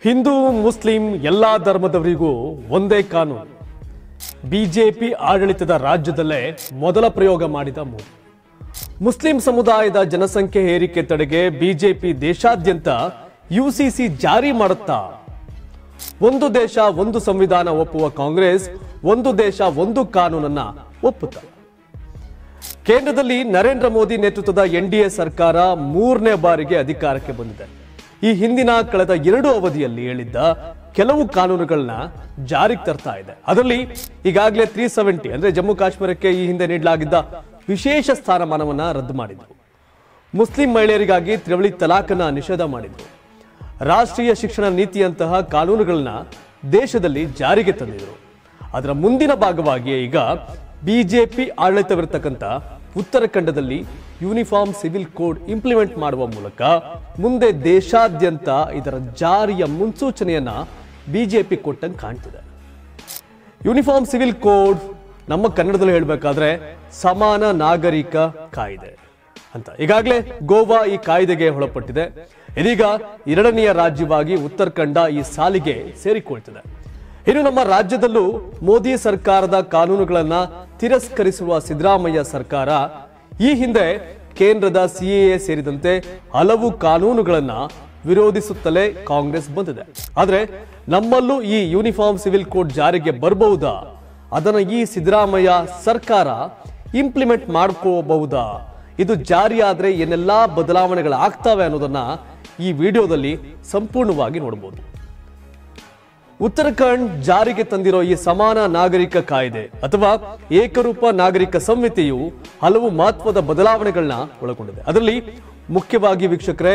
Hindu Muslim ಎಲ್ಲಾ ಧರ್ಮದವರಿಗೂ ಒಂದೇ ಕಾನೂನು. ಬಿಜೆಪಿ ಆಡಳಿತದ ರಾಜ್ಯದಲ್ಲೇ ಮೊದಲ ಪ್ರಯೋಗ ಮಾಡಿದ ಮೋದಿ. ಮುಸ್ಲಿಂ ಸಮುದಾಯದ ಜನಸಂಖ್ಯೆ ಏರಿಕೆ ತಡೆಗೆ ಬಿಜೆಪಿ ದೇಶಾದ್ಯಂತ ಯುಸಿಸಿ ಜಾರಿ ಮಾಡುತ್ತಾ ಒಂದು ದೇಶ ಒಂದು ಸಂವಿಧಾನ ಒಪ್ಪುವ ಕಾಂಗ್ರೆಸ್ ಒಂದು ದೇಶ ಒಂದು ಕಾನೂನನ್ನ ಒಪ್ಪುತ್ತಾ ಕೇಂದ್ರದಲ್ಲಿ ನರೇಂದ್ರ ಮೋದಿ ನೇತೃತ್ವದ ಎನ್ಡಿಎ ಸರ್ಕಾರ ಮೂರನೇ ಬಾರಿಗೆ ಅಧಿಕಾರಕ್ಕೆ ಬಂದಿದೆ. ಈ ಹಿಂದಿನ ಕಳೆದ 2 ಅವಧಿಯಲ್ಲಿ ಹೇಳಿದ್ದ ಕೆಲವು ಕಾನೂನುಗಳನ್ನ ಜಾರಿಗೆ ತರ್ತಾ ಇದೆ. ಅದರಲ್ಲಿ ಈಗಾಗಲೇ 370 ಅಂದ್ರೆ ಜಮ್ಮು ಕಾಶ್ಮೀರಕ್ಕೆ ಈ ಹಿಂದೆ ನೀಡಲಾಗಿದ್ದ ವಿಶೇಷ ಸ್ಥಾನಮಾನವನ್ನ ರದ್ದು ಮಾಡಿದ್ರು. ಮುಸ್ಲಿಂ ಮಹಿಳೆಯರಿಗಾಗಿ ತ್ರಿವಳಿ ತಲಾಖನ್ನ ನಿಷೇಧ ಮಾಡಿದ್ರು. ರಾಷ್ಟ್ರೀಯ ಶಿಕ್ಷಣ ನೀತಿಯಂತಹ ಕಾನೂನುಗಳನ್ನ ದೇಶದಲ್ಲಿ ಜಾರಿಗೆ ತಂದಿದ್ರು. ಅದರ ಮುಂದಿನ ಭಾಗವಾಗಿ ಈಗ ಬಿಜೆಪಿ ಆಡಳಿತವಿರತಕ್ಕಂಥ ಉತ್ತರಾಖಂಡದಲ್ಲಿ ಯೂನಿಫಾರ್ಮ್ ಸಿವಿಲ್ ಕೋಡ್ ಇಂಪ್ಲಿಮೆಂಟ್ ಮಾಡುವ ಮೂಲಕ ಮುಂದೆ ದೇಶಾದ್ಯಂತ ಇದರ ಜಾರಿಯ ಮುನ್ಸೂಚನೆಯನ್ನ ಬಿಜೆಪಿ ಕೊಟ್ಟಂಗೆ ಕಾಣ್ತಿದೆ. ಯೂನಿಫಾರ್ಮ್ ಸಿವಿಲ್ ಕೋಡ್ ನಮ್ಮ ಕನ್ನಡದಲ್ಲಿ ಹೇಳಬೇಕಾದ್ರೆ ಸಮಾನ ನಾಗರಿಕ ಕಾಯ್ದೆ ಅಂತ. ಈಗಾಗಲೇ ಗೋವಾ ಈ ಕಾಯ್ದೆಗೆ ಒಳಪಟ್ಟಿದೆ. ಇದೀಗ 2ನೆಯ ರಾಜ್ಯವಾಗಿ ಉತ್ತರಾಖಂಡ ಈ ಸಾಲಿಗೆ ಸೇರಿಕೊಳ್ತಿದೆ. ಇನ್ನು ನಮ್ಮ ರಾಜ್ಯದಲ್ಲೂ ಮೋದಿ ಸರ್ಕಾರದ ಕಾನೂನುಗಳನ್ನ ತಿರಸ್ಕರಿಸುವ ಸಿದ್ದರಾಮಯ್ಯ ಸರ್ಕಾರ ಈ ಹಿಂದೆ ಕೇಂದ್ರದ ಸಿಎಎ ಸೇರಿದಂತೆ ಹಲವು ಕಾನೂನುಗಳನ್ನ ವಿರೋಧಿಸುತ್ತಲೇ ಕಾಂಗ್ರೆಸ್ ಬಂದಿದೆ. ಆದ್ರೆ ನಮ್ಮಲ್ಲೂ ಈ ಯೂನಿಫಾರ್ಮ್ ಸಿವಿಲ್ ಕೋಡ್ ಜಾರಿಗೆ ಬರಬಹುದಾ? ಅದನ್ನ ಈ ಸಿದ್ದರಾಮಯ್ಯ ಸರ್ಕಾರ ಇಂಪ್ಲಿಮೆಂಟ್ ಮಾಡ್ಕೋಬಹುದಾ? ಇದು ಜಾರಿಯಾದ್ರೆ ಏನೆಲ್ಲಾ ಬದಲಾವಣೆಗಳಾಗ್ತವೆ ಅನ್ನೋದನ್ನ ಈ ವಿಡಿಯೋದಲ್ಲಿ ಸಂಪೂರ್ಣವಾಗಿ ನೋಡಬಹುದು. ಉತ್ತರಾಖಂಡ್ ಜಾರಿಗೆ ತಂದಿರೋ ಈ ಸಮಾನ ನಾಗರಿಕ ಕಾಯ್ದೆ ಅಥವಾ ಏಕರೂಪ ನಾಗರಿಕ ಸಂಹಿತೆಯು ಹಲವು ಮಹತ್ವದ ಬದಲಾವಣೆಗಳನ್ನ ಒಳಗೊಂಡಿದೆ. ಅದರಲ್ಲಿ ಮುಖ್ಯವಾಗಿ ವೀಕ್ಷಕರೇ,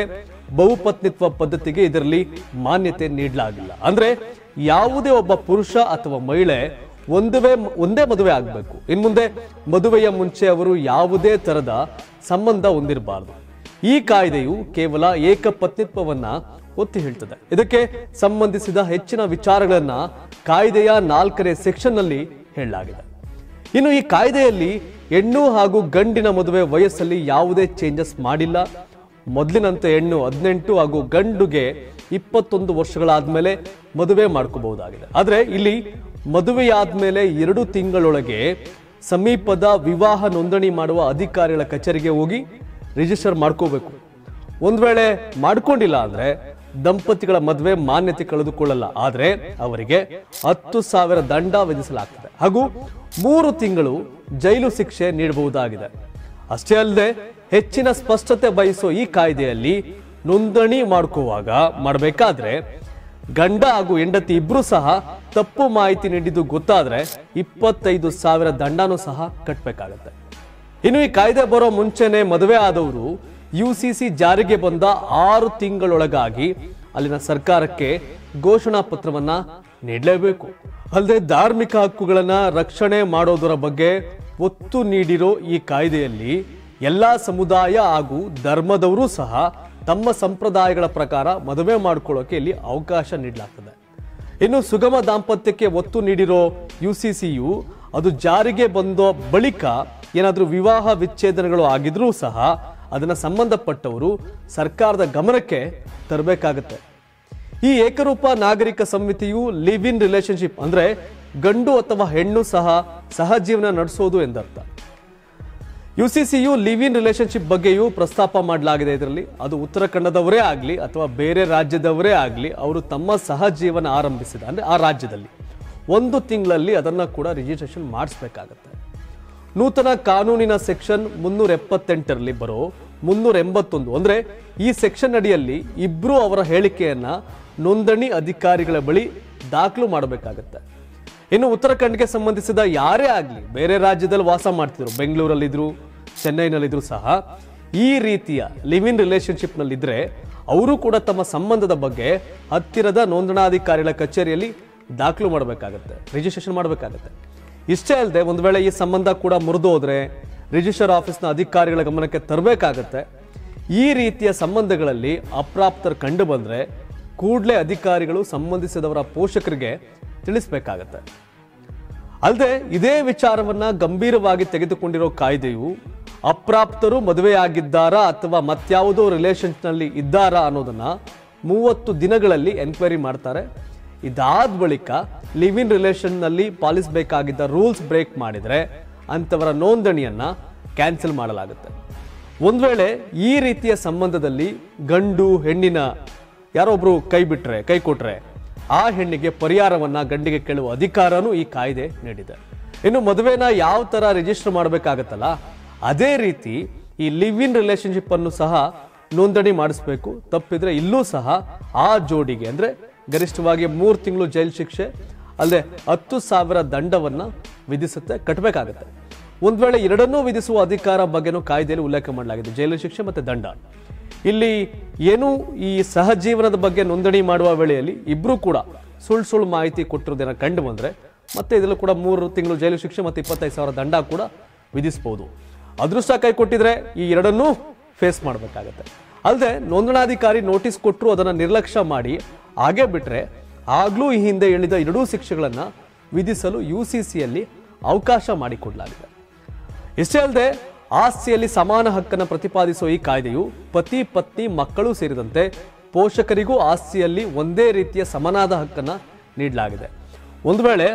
ಬಹುಪತ್ನಿತ್ವ ಪದ್ಧತಿಗೆ ಇದರಲ್ಲಿ ಮಾನ್ಯತೆ ನೀಡಲಾಗಿಲ್ಲ. ಅಂದ್ರೆ ಯಾವುದೇ ಒಬ್ಬ ಪುರುಷ ಅಥವಾ ಮಹಿಳೆ ಒಂದೇ ಮದುವೆ ಆಗಬೇಕು. ಇನ್ಮುಂದೆ ಮದುವೆಯ ಮುಂಚೆ ಅವರು ಯಾವುದೇ ತರದ ಸಂಬಂಧ ಹೊಂದಿರಬಾರದು. ಈ ಕಾಯ್ದೆಯು ಕೇವಲ ಏಕಪತ್ನಿತ್ವವನ್ನ ಒತ್ತಿ ಹೇಳ್ತದೆ. ಇದಕ್ಕೆ ಸಂಬಂಧಿಸಿದ ಹೆಚ್ಚಿನ ವಿಚಾರಗಳನ್ನ ಕಾಯ್ದೆಯ 4ನೇ ಸೆಕ್ಷನ್ ನಲ್ಲಿ ಹೇಳಲಾಗಿದೆ. ಇನ್ನು ಈ ಕಾಯ್ದೆಯಲ್ಲಿ ಹೆಣ್ಣು ಹಾಗೂ ಗಂಡಿನ ಮದುವೆ ವಯಸ್ಸಲ್ಲಿ ಯಾವುದೇ ಚೇಂಜಸ್ ಮಾಡಿಲ್ಲ. ಮೊದಲಿನಂತೆ ಹೆಣ್ಣು 18 ಹಾಗೂ ಗಂಡುಗೆ 21 ವರ್ಷಗಳಾದ್ಮೇಲೆ ಮದುವೆ ಮಾಡ್ಕೋಬಹುದಾಗಿದೆ. ಆದ್ರೆ ಇಲ್ಲಿ ಮದುವೆಯಾದ್ಮೇಲೆ 2 ತಿಂಗಳೊಳಗೆ ಸಮೀಪದ ವಿವಾಹ ನೋಂದಣಿ ಮಾಡುವ ಅಧಿಕಾರಿಗಳ ಕಚೇರಿಗೆ ಹೋಗಿ ರಿಜಿಸ್ಟರ್ ಮಾಡ್ಕೋಬೇಕು. ಒಂದ್ ವೇಳೆ ಮಾಡ್ಕೊಂಡಿಲ್ಲ ಅಂದ್ರೆ ದಂಪತಿಗಳ ಮದುವೆ ಮಾನ್ಯತೆ ಕಳೆದುಕೊಳ್ಳಲ್ಲ. ಆದ್ರೆ ಅವರಿಗೆ 10,000 ದಂಡ ವಿಧಿಸಲಾಗ್ತದೆ ಹಾಗೂ 3 ತಿಂಗಳು ಜೈಲು ಶಿಕ್ಷೆ ನೀಡಬಹುದಾಗಿದೆ. ಅಷ್ಟೇ ಅಲ್ಲದೆ ಹೆಚ್ಚಿನ ಸ್ಪಷ್ಟತೆ ಬಯಸೋ ಈ ಕಾಯ್ದೆಯಲ್ಲಿ ನೋಂದಣಿ ಮಾಡಬೇಕಾದ್ರೆ ಗಂಡ ಹಾಗೂ ಹೆಂಡತಿ ಇಬ್ರು ಸಹ ತಪ್ಪು ಮಾಹಿತಿ ನೀಡಿದ್ದು ಗೊತ್ತಾದ್ರೆ 25,000 ದಂಡನೂ ಸಹ ಕಟ್ಟಬೇಕಾಗತ್ತೆ. ಇನ್ನು ಈ ಕಾಯ್ದೆ ಬರೋ ಮುಂಚೆನೆ ಮದುವೆ ಆದವರು ಯುಸಿಸಿ ಜಾರಿಗೆ ಬಂದ 6 ತಿಂಗಳೊಳಗಾಗಿ ಅಲ್ಲಿನ ಸರ್ಕಾರಕ್ಕೆ ಘೋಷಣಾ ಪತ್ರವನ್ನ ನೀಡಲೇಬೇಕು. ಅಲ್ಲದೆ ಧಾರ್ಮಿಕ ಹಕ್ಕುಗಳನ್ನ ರಕ್ಷಣೆ ಮಾಡೋದರ ಬಗ್ಗೆ ಒತ್ತು ನೀಡಿರೋ ಈ ಕಾಯ್ದೆಯಲ್ಲಿ ಎಲ್ಲಾ ಸಮುದಾಯ ಹಾಗೂ ಧರ್ಮದವರು ಸಹ ತಮ್ಮ ಸಂಪ್ರದಾಯಗಳ ಪ್ರಕಾರ ಮದುವೆ ಮಾಡ್ಕೊಳ್ಳೋಕೆ ಇಲ್ಲಿ ಅವಕಾಶ ನೀಡಲಾಗ್ತದೆ. ಇನ್ನು ಸುಗಮ ದಾಂಪತ್ಯಕ್ಕೆ ಒತ್ತು ನೀಡಿರೋ ಯುಸಿಸಿಯು ಅದು ಜಾರಿಗೆ ಬಂದ ಬಳಿಕ ಏನಾದರೂ ವಿವಾಹ ವಿಚ್ಛೇದನಗಳು ಆಗಿದ್ರೂ ಸಹ ಅದನ್ನ ಸಂಬಂಧಪಟ್ಟವರು ಸರ್ಕಾರದ ಗಮನಕ್ಕೆ ತರಬೇಕಾಗತ್ತೆ. ಈ ಏಕರೂಪ ನಾಗರಿಕ ಸಂಹಿತೆಯು ಲಿವ್ ಇನ್ ರಿಲೇಶನ್ಶಿಪ್ ಅಂದ್ರೆ ಗಂಡು ಅಥವಾ ಹೆಣ್ಣು ಸಹ ಸಹಜೀವನ ನಡೆಸೋದು ಎಂದರ್ಥ. ಯುಸಿಸಿಯು ಲಿವ್ ಇನ್ ರಿಲೇಶನ್ಶಿಪ್ ಬಗ್ಗೆಯೂ ಪ್ರಸ್ತಾಪ ಮಾಡಲಾಗಿದೆ. ಇದರಲ್ಲಿ ಅದು ಉತ್ತರಾಖಂಡದವರೇ ಆಗಲಿ ಅಥವಾ ಬೇರೆ ರಾಜ್ಯದವರೇ ಆಗಲಿ ಅವರು ತಮ್ಮ ಸಹಜೀವನ ಆರಂಭಿಸಿದ ಅಂದ್ರೆ ಆ ರಾಜ್ಯದಲ್ಲಿ 1 ತಿಂಗಳಲ್ಲಿ ಅದನ್ನ ಕೂಡ ರಿಜಿಸ್ಟ್ರೇಷನ್ ಮಾಡಿಸ್ಬೇಕಾಗತ್ತೆ. ನೂತನ ಕಾನೂನಿನ ಸೆಕ್ಷನ್ 378ರಲ್ಲಿ ಬರೋ 381 ಅಂದ್ರೆ ಈ ಸೆಕ್ಷನ್ ಅಡಿಯಲ್ಲಿ ಇಬ್ರು ಅವರ ಹೇಳಿಕೆಯನ್ನ ನೋಂದಣಿ ಅಧಿಕಾರಿಗಳ ಬಳಿ ದಾಖಲು ಮಾಡಬೇಕಾಗತ್ತೆ. ಇನ್ನು ಉತ್ತರಾಖಂಡ್ಗೆ ಸಂಬಂಧಿಸಿದ ಯಾರೇ ಆಗಲಿ ಬೇರೆ ರಾಜ್ಯದಲ್ಲಿ ವಾಸ ಮಾಡ್ತಿದ್ರು, ಬೆಂಗಳೂರಲ್ಲಿದ್ರು, ಚೆನ್ನೈನಲ್ಲಿದ್ರು ಸಹ ಈ ರೀತಿಯ ಲಿವ್ ಇನ್ ರಿಲೇಶನ್ಶಿಪ್ ನಲ್ಲಿದ್ರೆ ಅವರು ಕೂಡ ತಮ್ಮ ಸಂಬಂಧದ ಬಗ್ಗೆ ಹತ್ತಿರದ ನೋಂದಣಾಧಿಕಾರಿಗಳ ಕಚೇರಿಯಲ್ಲಿ ದಾಖಲು ಮಾಡಬೇಕಾಗತ್ತೆ, ರಿಜಿಸ್ಟ್ರೇಷನ್ ಮಾಡಬೇಕಾಗತ್ತೆ. ಇಷ್ಟೇ ಅಲ್ಲದೆ ಒಂದು ವೇಳೆ ಈ ಸಂಬಂಧ ಕೂಡ ಮುರಿದು ಹೋದ್ರೆ ರಿಜಿಸ್ಟರ್ ಆಫೀಸ್ನ ಅಧಿಕಾರಿಗಳ ಗಮನಕ್ಕೆ ತರಬೇಕಾಗತ್ತೆ. ಈ ರೀತಿಯ ಸಂಬಂಧಗಳಲ್ಲಿ ಅಪ್ರಾಪ್ತರು ಕಂಡು ಬಂದ್ರೆ ಕೂಡಲೇ ಅಧಿಕಾರಿಗಳು ಸಂಬಂಧಿಸಿದವರ ಪೋಷಕರಿಗೆ ತಿಳಿಸಬೇಕಾಗತ್ತೆ. ಅಲ್ಲದೆ ಇದೇ ವಿಚಾರವನ್ನ ಗಂಭೀರವಾಗಿ ತೆಗೆದುಕೊಂಡಿರೋ ಕಾಯ್ದೆಯು ಅಪ್ರಾಪ್ತರು ಮದುವೆಯಾಗಿದ್ದಾರಾ ಅಥವಾ ಮತ್ಯಾವುದೋ ರಿಲೇಷನ್ಸ್ ನಲ್ಲಿ ಇದ್ದಾರಾ ಅನ್ನೋದನ್ನ 30 ದಿನಗಳಲ್ಲಿ ಎನ್ಕ್ವೈರಿ ಮಾಡ್ತಾರೆ. ಇದಾದ ಬಳಿಕ ಲಿವ್ ಇನ್ ರಿಲೇಷನ್ ನಲ್ಲಿ ಪಾಲಿಸಬೇಕಾಗಿದ್ದ ರೂಲ್ಸ್ ಬ್ರೇಕ್ ಮಾಡಿದ್ರೆ ಅಂತವರ ನೋಂದಣಿಯನ್ನ ಕ್ಯಾನ್ಸಲ್ ಮಾಡಲಾಗುತ್ತೆ. ಒಂದ್ ವೇಳೆ ಈ ರೀತಿಯ ಸಂಬಂಧದಲ್ಲಿ ಗಂಡು ಹೆಣ್ಣಿನ ಯಾರೊಬ್ರು ಕೈ ಕೊಟ್ರೆ ಆ ಹೆಣ್ಣಿಗೆ ಪರಿಹಾರವನ್ನ ಗಂಡಿಗೆ ಕೇಳುವ ಅಧಿಕಾರನೂ ಈ ಕಾಯ್ದೆ ನೀಡಿದೆ. ಇನ್ನು ಮದುವೆನ ಯಾವ ತರ ರಿಜಿಸ್ಟರ್ ಮಾಡಬೇಕಾಗತ್ತಲ್ಲ, ಅದೇ ರೀತಿ ಈ ಲಿವ್ ಇನ್ ರಿಲೇಶನ್ಶಿಪ್ ಅನ್ನು ಸಹ ನೋಂದಣಿ ಮಾಡಿಸ್ಬೇಕು. ತಪ್ಪಿದ್ರೆ ಇಲ್ಲೂ ಸಹ ಆ ಜೋಡಿಗೆ ಅಂದ್ರೆ ಗರಿಷ್ಠವಾಗಿ 3 ತಿಂಗಳು ಜೈಲು ಶಿಕ್ಷೆ ಅಲ್ಲದೆ 10,000 ದಂಡವನ್ನ ವಿಧಿಸುತ್ತೆ, ಕಟ್ಟಬೇಕಾಗತ್ತೆ. ಒಂದ್ ವೇಳೆ ಎರಡನ್ನೂ ವಿಧಿಸುವ ಅಧಿಕಾರ ಬಗ್ಗೆನೂ ಕಾಯ್ದೆಯಲ್ಲಿ ಉಲ್ಲೇಖ ಮಾಡಲಾಗಿದೆ, ಜೈಲು ಶಿಕ್ಷೆ ಮತ್ತೆ ದಂಡ. ಇಲ್ಲಿ ಏನು ಈ ಸಹಜೀವನದ ಬಗ್ಗೆ ನೋಂದಣಿ ಮಾಡುವ ವೇಳೆಯಲ್ಲಿ ಇಬ್ರು ಕೂಡ ಸುಳ್ಳು ಮಾಹಿತಿ ಕೊಟ್ಟಿರೋದೇನ ಕಂಡು ಬಂದ್ರೆ ಮತ್ತೆ ಇದರಲ್ಲೂ ಕೂಡ 3 ತಿಂಗಳು ಜೈಲು ಶಿಕ್ಷೆ ಮತ್ತೆ 25,000 ದಂಡ ಕೂಡ ವಿಧಿಸಬಹುದು. ಅದೃಷ್ಟ ಕೈ ಕೊಟ್ಟಿದ್ರೆ ಈ ಎರಡನ್ನೂ ಫೇಸ್ ಮಾಡಬೇಕಾಗತ್ತೆ. ಅಲ್ಲದೆ ನೋಂದಣಾಧಿಕಾರಿ ನೋಟಿಸ್ ಕೊಟ್ಟರು ಅದನ್ನ ನಿರ್ಲಕ್ಷ್ಯ ಮಾಡಿ ಹಾಗೆ ಬಿಟ್ರೆ ಆಗ್ಲೂ ಈ ಹಿಂದೆ ಹೇಳಿದ 2 ಶಿಕ್ಷೆಗಳನ್ನ ವಿಧಿಸಲು UCCಯಲ್ಲಿ ಅವಕಾಶ ಮಾಡಿಕೊಡಲಾಗಿದೆ. ಇಷ್ಟೇ ಅಲ್ಲದೆ ಆಸ್ತಿಯಲ್ಲಿ ಸಮಾನ ಹಕ್ಕನ್ನು ಪ್ರತಿಪಾದಿಸುವ ಈ ಕಾಯ್ದೆಯು ಪತಿ ಪತ್ನಿ ಮಕ್ಕಳು ಸೇರಿದಂತೆ ಪೋಷಕರಿಗೂ ಆಸ್ತಿಯಲ್ಲಿ ಒಂದೇ ರೀತಿಯ ಸಮನಾದ ಹಕ್ಕನ್ನ ನೀಡಲಾಗಿದೆ. ಒಂದು ವೇಳೆ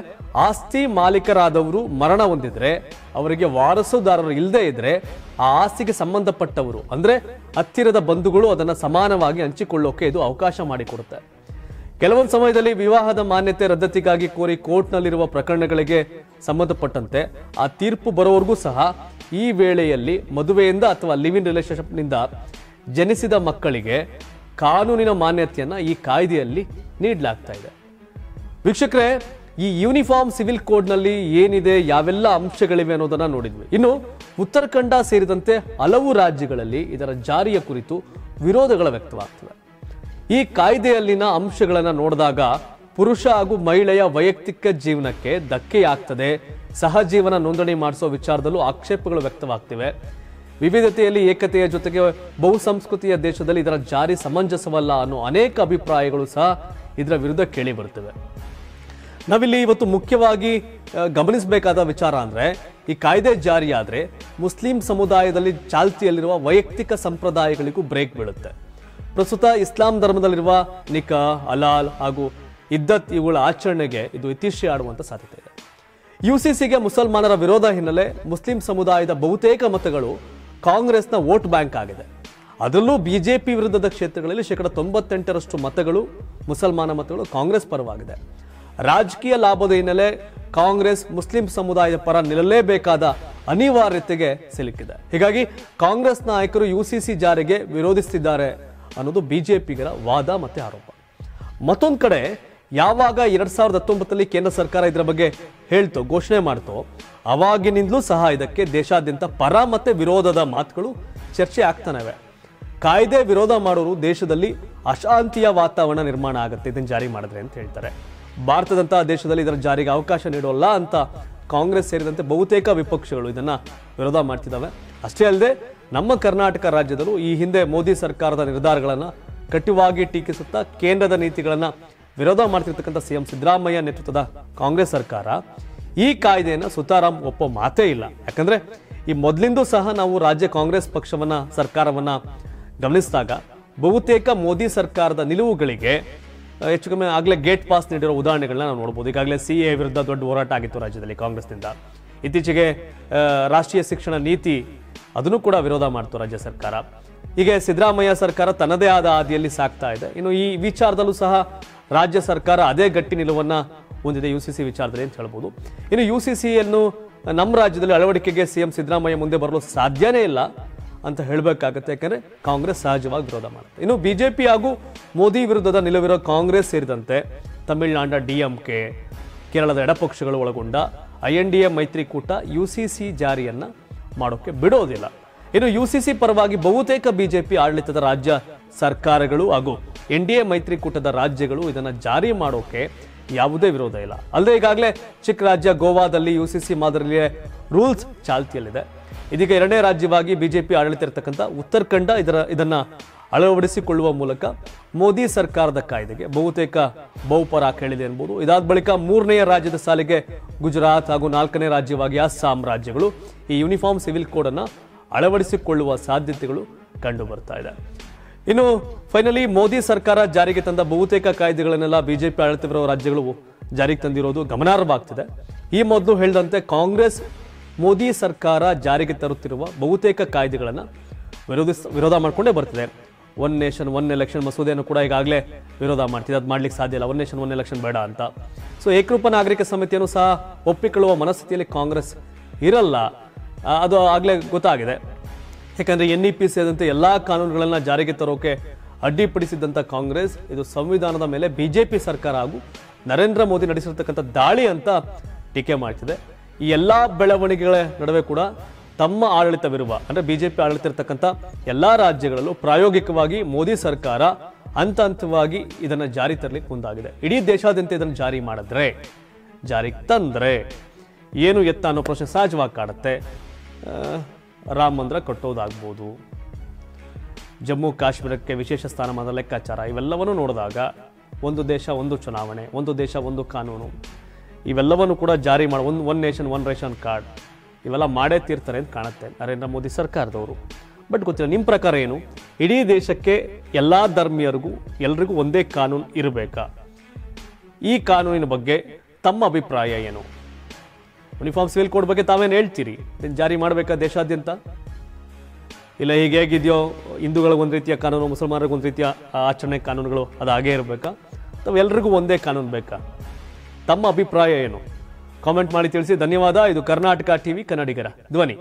ಆಸ್ತಿ ಮಾಲೀಕರಾದವರು ಮರಣ ಹೊಂದಿದ್ರೆ ಅವರಿಗೆ ವಾರಸುದಾರರು ಇಲ್ಲದೆ ಇದ್ರೆ ಆ ಆಸ್ತಿಗೆ ಸಂಬಂಧಪಟ್ಟವರು ಅಂದ್ರೆ ಹತ್ತಿರದ ಬಂಧುಗಳು ಅದನ್ನ ಸಮಾನವಾಗಿ ಹಂಚಿಕೊಳ್ಳೋಕೆ ಇದು ಅವಕಾಶ ಮಾಡಿಕೊಡುತ್ತೆ. ಕೆಲವೊಂದು ಸಮಯದಲ್ಲಿ ವಿವಾಹದ ಮಾನ್ಯತೆ ರದ್ದತಿಗಾಗಿ ಕೋರಿ ಕೋರ್ಟ್ನಲ್ಲಿರುವ ಪ್ರಕರಣಗಳಿಗೆ ಸಂಬಂಧಪಟ್ಟಂತೆ ಆ ತೀರ್ಪು ಬರೋವರೆಗೂ ಸಹ ಈ ವೇಳೆಯಲ್ಲಿ ಮದುವೆಯಿಂದ ಅಥವಾ ಲಿವ್ ಇನ್ ರಿಲೇಶನ್ಶಿಪ್ನಿಂದ ಜನಿಸಿದ ಮಕ್ಕಳಿಗೆ ಕಾನೂನಿನ ಮಾನ್ಯತೆಯನ್ನ ಈ ಕಾಯ್ದೆಯಲ್ಲಿ ನೀಡಲಾಗ್ತಾ ಇದೆ. ವೀಕ್ಷಕರೇ, ಈ ಯೂನಿಫಾರ್ಮ್ ಸಿವಿಲ್ ಕೋಡ್ನಲ್ಲಿ ಏನಿದೆ, ಯಾವೆಲ್ಲ ಅಂಶಗಳಿವೆ ಅನ್ನೋದನ್ನ ನೋಡಿದ್ವಿ. ಇನ್ನು ಉತ್ತರಾಖಂಡ ಸೇರಿದಂತೆ ಹಲವು ರಾಜ್ಯಗಳಲ್ಲಿ ಇದರ ಜಾರಿಯ ಕುರಿತು ವಿರೋಧಗಳ ವ್ಯಕ್ತವಾಗ್ತವೆ. ಈ ಕಾಯ್ದೆಯಲ್ಲಿನ ಅಂಶಗಳನ್ನ ನೋಡಿದಾಗ ಪುರುಷ ಹಾಗೂ ಮಹಿಳೆಯ ವೈಯಕ್ತಿಕ ಜೀವನಕ್ಕೆ ಧಕ್ಕೆಯಾಗ್ತದೆ, ಸಹಜೀವನ ನೋಂದಣಿ ಮಾಡಿಸೋ ವಿಚಾರದಲ್ಲೂ ಆಕ್ಷೇಪಗಳು ವ್ಯಕ್ತವಾಗ್ತಿವೆ. ವಿವಿಧತೆಯಲ್ಲಿ ಏಕತೆಯ ಜೊತೆಗೆ ಬಹುಸಂಸ್ಕೃತಿಯ ದೇಶದಲ್ಲಿ ಇದರ ಜಾರಿ ಸಮಂಜಸವಲ್ಲ ಅನ್ನೋ ಅನೇಕ ಅಭಿಪ್ರಾಯಗಳು ಸಹ ಇದರ ವಿರುದ್ಧ ಕೇಳಿ ಬರುತ್ತವೆ. ನಾವಿಲ್ಲಿ ಇವತ್ತು ಮುಖ್ಯವಾಗಿ ಗಮನಿಸಬೇಕಾದ ವಿಚಾರ ಅಂದ್ರೆ ಈ ಕಾಯ್ದೆ ಜಾರಿಯಾದ್ರೆ ಮುಸ್ಲಿಂ ಸಮುದಾಯದಲ್ಲಿ ಚಾಲ್ತಿಯಲ್ಲಿರುವ ವೈಯಕ್ತಿಕ ಸಂಪ್ರದಾಯಗಳಿಗೂ ಬ್ರೇಕ್ ಬೀಳುತ್ತೆ. ಪ್ರಸ್ತುತ ಇಸ್ಲಾಂ ಧರ್ಮದಲ್ಲಿರುವ ನಿಕಾ, ಹಲಾಲ್ ಹಾಗೂ ಇದ್ದತ್ ಇವುಗಳ ಆಚರಣೆಗೆ ಇದು ಇತಿಶ್ರೀ ಆಡುವಂತ ಸಾಧ್ಯತೆ ಇದೆ. UCCಗೆ ಮುಸಲ್ಮಾನರ ವಿರೋಧ ಹಿನ್ನೆಲೆ ಮುಸ್ಲಿಂ ಸಮುದಾಯದ ಬಹುತೇಕ ಮತಗಳು ಕಾಂಗ್ರೆಸ್ನ ವೋಟ್ ಬ್ಯಾಂಕ್ ಆಗಿದೆ. ಅದರಲ್ಲೂ ಬಿಜೆಪಿ ವಿರುದ್ಧದ ಕ್ಷೇತ್ರಗಳಲ್ಲಿ 98% ಮತಗಳು ಮುಸಲ್ಮಾನ ಮತಗಳು ಕಾಂಗ್ರೆಸ್ ಪರವಾಗಿದೆ. ರಾಜಕೀಯ ಲಾಭದ ಹಿನ್ನೆಲೆ ಕಾಂಗ್ರೆಸ್ ಮುಸ್ಲಿಂ ಸಮುದಾಯದ ಪರ ನಿಲ್ಲಲೇಬೇಕಾದ ಅನಿವಾರ್ಯತೆಗೆ ಸಿಲುಕಿದೆ. ಹೀಗಾಗಿ ಕಾಂಗ್ರೆಸ್ ನಾಯಕರು UCC ಜಾರಿಗೆ ವಿರೋಧಿಸುತ್ತಿದ್ದಾರೆ ಅನ್ನೋದು ಬಿಜೆಪಿಗರ ವಾದ ಮತ್ತೆ ಆರೋಪ. ಮತ್ತೊಂದು ಕಡೆ ಯಾವಾಗ 2019 ಕೇಂದ್ರ ಸರ್ಕಾರ ಇದರ ಬಗ್ಗೆ ಹೇಳ್ತೋ, ಘೋಷಣೆ ಮಾಡ್ತೋ, ಅವಾಗಿನಿಂದಲೂ ಸಹ ಇದಕ್ಕೆ ದೇಶಾದ್ಯಂತ ಪರ ಮತ್ತೆ ವಿರೋಧದ ಮಾತುಗಳು ಚರ್ಚೆ ಆಗ್ತಾನವೆ. ಕಾಯ್ದೆ ವಿರೋಧ ಮಾಡೋರು ದೇಶದಲ್ಲಿ ಅಶಾಂತಿಯ ವಾತಾವರಣ ನಿರ್ಮಾಣ ಆಗುತ್ತೆ ಇದನ್ನು ಜಾರಿ ಮಾಡಿದ್ರೆ ಅಂತ ಹೇಳ್ತಾರೆ. ಭಾರತದಂತಹ ದೇಶದಲ್ಲಿ ಇದರ ಜಾರಿಗೆ ಅವಕಾಶ ನೀಡೋಲ್ಲ ಅಂತ ಕಾಂಗ್ರೆಸ್ ಸೇರಿದಂತೆ ಬಹುತೇಕ ವಿಪಕ್ಷಗಳು ಇದನ್ನ ವಿರೋಧ ಮಾಡ್ತಿದ್ದಾವೆ. ಅಷ್ಟೇ ಅಲ್ಲದೆ ನಮ್ಮ ಕರ್ನಾಟಕ ರಾಜ್ಯದಲ್ಲೂ ಈ ಹಿಂದೆ ಮೋದಿ ಸರ್ಕಾರದ ನಿರ್ಧಾರಗಳನ್ನ ಕಟುವಾಗಿ ಟೀಕಿಸುತ್ತಾ ಕೇಂದ್ರದ ನೀತಿಗಳನ್ನ ವಿರೋಧ ಮಾಡ್ತಿರ್ತಕ್ಕಂಥ CM ಸಿದ್ದರಾಮಯ್ಯ ನೇತೃತ್ವದ ಕಾಂಗ್ರೆಸ್ ಸರ್ಕಾರ ಈ ಕಾಯ್ದೆಯನ್ನ ಸುತಾರಾಮ್ ಒಪ್ಪೋ ಮಾತೇ ಇಲ್ಲ. ಯಾಕಂದ್ರೆ ಈ ಮೊದಲಿಂದೂ ಸಹ ನಾವು ರಾಜ್ಯ ಕಾಂಗ್ರೆಸ್ ಪಕ್ಷವನ್ನ ಸರ್ಕಾರವನ್ನ ಗಮನಿಸಿದಾಗ ಬಹುತೇಕ ಮೋದಿ ಸರ್ಕಾರದ ನಿಲುವುಗಳಿಗೆ ಹೆಚ್ಚು ಕಮ್ಮಿ ಆಗಲೇ ಗೇಟ್ ಪಾಸ್ ನೀಡಿರೋ ಉದಾಹರಣೆಗಳನ್ನ ನಾವು ನೋಡಬಹುದು. ಈಗಾಗಲೇ CA ವಿರುದ್ಧ ದೊಡ್ಡ ಹೋರಾಟ ಆಗಿತ್ತು ರಾಜ್ಯದಲ್ಲಿ ಕಾಂಗ್ರೆಸ್ನಿಂದ. ಇತ್ತೀಚೆಗೆ ರಾಷ್ಟ್ರೀಯ ಶಿಕ್ಷಣ ನೀತಿ ಅದನ್ನು ಕೂಡ ವಿರೋಧ ಮಾಡ್ತು ರಾಜ್ಯ ಸರ್ಕಾರ. ಹೀಗೆ ಸಿದ್ದರಾಮಯ್ಯ ಸರ್ಕಾರ ತನ್ನದೇ ಆದ ಹಾದಿಯಲ್ಲಿ ಸಾಕ್ತಾ ಇದೆ. ಇನ್ನು ಈ ವಿಚಾರದಲ್ಲೂ ಸಹ ರಾಜ್ಯ ಸರ್ಕಾರ ಅದೇ ಗಟ್ಟಿ ನಿಲುವನ್ನ ಹೊಂದಿದೆ UCC ವಿಚಾರದಲ್ಲಿ ಅಂತ ಹೇಳ್ಬೋದು. ಇನ್ನು UCCಯನ್ನು ನಮ್ಮ ರಾಜ್ಯದಲ್ಲಿ ಅಳವಡಿಕೆಗೆ CM ಸಿದ್ದರಾಮಯ್ಯ ಮುಂದೆ ಬರಲು ಸಾಧ್ಯನೇ ಇಲ್ಲ ಅಂತ ಹೇಳಬೇಕಾಗುತ್ತೆ. ಯಾಕಂದ್ರೆ ಕಾಂಗ್ರೆಸ್ ಸಹಜವಾಗಿ ವಿರೋಧ ಮಾಡುತ್ತೆ. ಇನ್ನು ಬಿಜೆಪಿ ಹಾಗೂ ಮೋದಿ ವಿರುದ್ಧದ ನಿಲುವಿರೋ ಕಾಂಗ್ರೆಸ್ ಸೇರಿದಂತೆ ತಮಿಳುನಾಡಿನ DMK, ಕೇರಳದ ಎಡಪಕ್ಷಗಳು ಒಳಗೊಂಡ INDA ಮೈತ್ರಿಕೂಟ UCC ಜಾರಿಯನ್ನ ಮಾಡೋಕೆ ಬಿಡೋದಿಲ್ಲ. ಇನ್ನು UCC ಪರವಾಗಿ ಬಹುತೇಕ ಬಿಜೆಪಿ ಆಡಳಿತದ ರಾಜ್ಯ ಸರ್ಕಾರಗಳು ಹಾಗೂ NDA ಮೈತ್ರಿಕೂಟದ ರಾಜ್ಯಗಳು ಇದನ್ನ ಜಾರಿ ಮಾಡೋಕೆ ಯಾವುದೇ ವಿರೋಧ ಇಲ್ಲ. ಅಲ್ಲದೆ ಈಗಾಗಲೇ ಚಿಕ್ಕ ರಾಜ್ಯ ಗೋವಾದಲ್ಲಿ UCC ಮಾದರಿಯ ರೂಲ್ಸ್ ಚಾಲ್ತಿಯಲ್ಲಿದೆ. ಇದೀಗ ಎರಡನೇ ರಾಜ್ಯವಾಗಿ ಬಿಜೆಪಿ ಆಡಳಿತ ಇರತಕ್ಕಂಥ ಉತ್ತರಾಖಂಡ ಇದನ್ನ ಅಳವಡಿಸಿಕೊಳ್ಳುವ ಮೂಲಕ ಮೋದಿ ಸರ್ಕಾರದ ಕಾಯ್ದೆಗೆ ಬಹುತೇಕ ಬಹುಪರ ಕೇಳಿದೆ ಎನ್ಬಹುದು. ಇದಾದ ಬಳಿಕ 3ನೇ ರಾಜ್ಯದ ಸಾಲಿಗೆ ಗುಜರಾತ್ ಹಾಗೂ 4ನೇ ರಾಜ್ಯವಾಗಿ ಅಸ್ಸಾಂ ರಾಜ್ಯಗಳು ಈ ಯೂನಿಫಾರ್ಮ್ ಸಿವಿಲ್ ಕೋಡ್ ಅನ್ನ ಅಳವಡಿಸಿಕೊಳ್ಳುವ ಸಾಧ್ಯತೆಗಳು ಕಂಡು ಬರ್ತಾ ಇದೆ. ಇನ್ನು ಫೈನಲಿ ಮೋದಿ ಸರ್ಕಾರ ಜಾರಿಗೆ ತಂದ ಬಹುತೇಕ ಕಾಯ್ದೆಗಳನ್ನೆಲ್ಲ ಬಿಜೆಪಿ ಆಡಳಿತವಿರುವ ರಾಜ್ಯಗಳು ಜಾರಿಗೆ ತಂದಿರೋದು ಗಮನಾರ್ಹವಾಗ್ತಿದೆ. ಈ ಮೊದಲು ಹೇಳಿದಂತೆ ಕಾಂಗ್ರೆಸ್ ಮೋದಿ ಸರ್ಕಾರ ಜಾರಿಗೆ ತರುತ್ತಿರುವ ಬಹುತೇಕ ಕಾಯ್ದೆಗಳನ್ನು ವಿರೋಧ ಮಾಡಿಕೊಂಡೇ ಬರ್ತಿದೆ. ಒನ್ ನೇಷನ್ ಒನ್ ಎಲೆಕ್ಷನ್ ಮಸೂದೆಯನ್ನು ಕೂಡ ಈಗಾಗಲೇ ವಿರೋಧ ಮಾಡ್ತಿದೆ. ಅದು ಮಾಡ್ಲಿಕ್ಕೆ ಸಾಧ್ಯ ಇಲ್ಲ, ಒನ್ ನೇಷನ್ ಒನ್ ಎಲೆಕ್ಷನ್ ಬೇಡ ಅಂತ. ಸೊ ಏಕರೂಪ ನಾಗರಿಕ ಸಮಿತಿಯನ್ನು ಸಹ ಒಪ್ಪಿಕೊಳ್ಳುವ ಮನಸ್ಥಿತಿಯಲ್ಲಿ ಕಾಂಗ್ರೆಸ್ ಇರಲ್ಲ, ಅದು ಆಗಲೇ ಗೊತ್ತಾಗಿದೆ. ಯಾಕಂದ್ರೆ NEP ಸೇರಿದಂತೆ ಎಲ್ಲಾ ಕಾನೂನುಗಳನ್ನ ಜಾರಿಗೆ ತರೋಕೆ ಅಡ್ಡಿಪಡಿಸಿದಂತ ಕಾಂಗ್ರೆಸ್ ಇದು ಸಂವಿಧಾನದ ಮೇಲೆ ಬಿಜೆಪಿ ಸರ್ಕಾರ ಹಾಗೂ ನರೇಂದ್ರ ಮೋದಿ ನಡೆಸಿರ್ತಕ್ಕಂಥ ದಾಳಿ ಅಂತ ಟೀಕೆ ಮಾಡ್ತಿದೆ. ಈ ಎಲ್ಲಾ ಬೆಳವಣಿಗೆಗಳ ನಡುವೆ ಕೂಡ ತಮ್ಮ ಆಡಳಿತವಿರುವ ಅಂದ್ರೆ ಬಿಜೆಪಿ ಆಡಳಿತ ಇರತಕ್ಕಂಥ ಎಲ್ಲಾ ರಾಜ್ಯಗಳಲ್ಲೂ ಪ್ರಾಯೋಗಿಕವಾಗಿ ಮೋದಿ ಸರ್ಕಾರ ಹಂತವಾಗಿ ಇದನ್ನ ಜಾರಿ ತರಲಿಕ್ಕೆ ಮುಂದಾಗಿದೆ. ಇಡೀ ದೇಶಾದ್ಯಂತ ಇದನ್ನು ಜಾರಿಗೆ ತಂದ್ರೆ ಏನು ಎತ್ತ ಅನ್ನೋ ಪ್ರಶ್ನೆ ಸಹಜವಾಗಿ ಕಾಡುತ್ತೆ. ರಾಮ ಮಂದಿರ ಕಟ್ಟೋದಾಗ್ಬೋದು, ಜಮ್ಮು ಕಾಶ್ಮೀರಕ್ಕೆ ವಿಶೇಷ ಸ್ಥಾನಮಾನದ ಲೆಕ್ಕಾಚಾರ, ಇವೆಲ್ಲವನ್ನು ನೋಡಿದಾಗ ಒಂದು ದೇಶ ಒಂದು ಚುನಾವಣೆ, ಒಂದು ದೇಶ ಒಂದು ಕಾನೂನು, ಇವೆಲ್ಲವನ್ನು ಕೂಡ ಜಾರಿ ಮಾಡಿ one nation one ration card ಇವೆಲ್ಲ ಮಾಡೇ ತೀರ್ತಾರೆ ಅಂತ ಕಾಣುತ್ತೆ ನರೇಂದ್ರ ಮೋದಿ ಸರ್ಕಾರದವರು. ಬಟ್ ಗೊತ್ತಿಲ್ಲ ನಿಮ್ಮ ಪ್ರಕಾರ ಏನು? ಇಡೀ ದೇಶಕ್ಕೆ ಎಲ್ಲ ಧರ್ಮೀಯರಿಗೂ ಎಲ್ರಿಗೂ ಒಂದೇ ಕಾನೂನು ಇರಬೇಕಾ? ಈ ಕಾನೂನಿನ ಬಗ್ಗೆ ತಮ್ಮ ಅಭಿಪ್ರಾಯ ಏನು? ಯೂನಿಫಾರ್ಮ್ ಸಿವಿಲ್ ಕೋಡ್ ಬಗ್ಗೆ ತಾವೇನು ಹೇಳ್ತೀರಿ? ಜಾರಿ ಮಾಡಬೇಕಾ ದೇಶಾದ್ಯಂತ? ಇಲ್ಲ ಹೇಗಿದೆಯೋ ಹಿಂದೂಗಳಿಗೆ ಒಂದು ರೀತಿಯ ಕಾನೂನು, ಮುಸಲ್ಮಾನರಿಗೆ ಒಂದು ರೀತಿಯ ಆಚರಣೆ ಕಾನೂನುಗಳು ಅದು ಹಾಗೇ ಇರಬೇಕಾ ಅಥವಾ ಎಲ್ರಿಗೂ ಒಂದೇ ಕಾನೂನು ಬೇಕಾ? ತಮ್ಮ ಅಭಿಪ್ರಾಯ ಏನು? ಕಾಮೆಂಟ್ ಮಾಡಿ ತಿಳಿಸಿ. ಧನ್ಯವಾದ. ಇದು ಕರ್ನಾಟಕ ಟಿವಿ, ಕನ್ನಡಿಗರ ಧ್ವನಿ.